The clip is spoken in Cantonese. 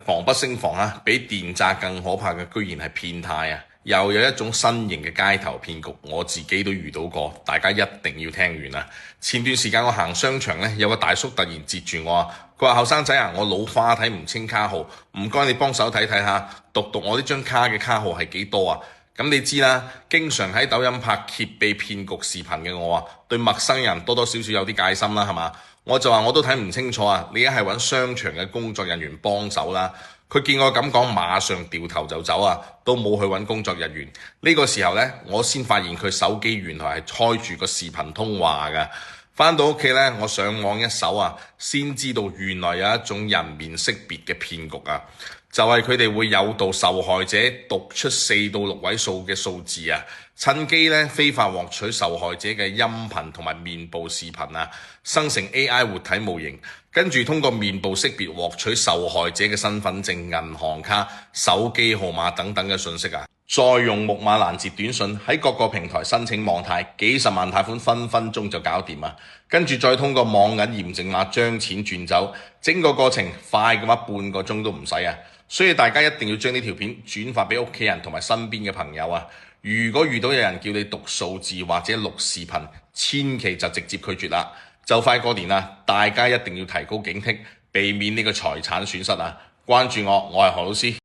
防不勝防啊！比電詐更可怕嘅，居然係騙貸啊！又有一種新型嘅街頭騙局，我自己都遇到過，大家一定要聽完啊！前段時間我行商場呢，有個大叔突然截住我啊！佢話：後生仔啊，我老花睇唔清卡號，唔該你幫手睇睇下，讀我呢張卡嘅卡號係幾多啊？咁你知啦，經常喺抖音拍揭秘騙局視頻嘅我啊，對陌生人多多少少有啲戒心啦，係嘛？我就話我都睇唔清楚啊，你一係揾商場嘅工作人員幫手啦。佢見我咁講，馬上掉頭就走啊，都冇去揾工作人員。呢個時候呢，我先發現佢手機原來係開住個視頻通話㗎。返到屋企呢，我上網一搜啊，先知道原來有一種人面識別嘅騙局啊。就係佢哋會誘導受害者讀出4到6位數嘅數字啊，趁機咧非法獲取受害者嘅音頻同埋面部視頻啊，生成 AI 活體模型，跟住通過面部識別獲取受害者嘅身份證、銀行卡、手機號碼等等嘅信息啊，再用木馬攔截短信喺各個平台申請網貸，幾十萬貸款分分鐘就搞掂啊！跟住再通過網銀驗證碼將錢轉走，整個過程快嘅話半個鐘都唔使啊！所以大家一定要將呢條片轉發俾屋企人同埋身邊嘅朋友啊！如果遇到有人叫你讀數字或者錄視頻，千祈就直接拒絕啦！就快過年啦，大家一定要提高警惕，避免呢個財產損失啊！關注我係何老師。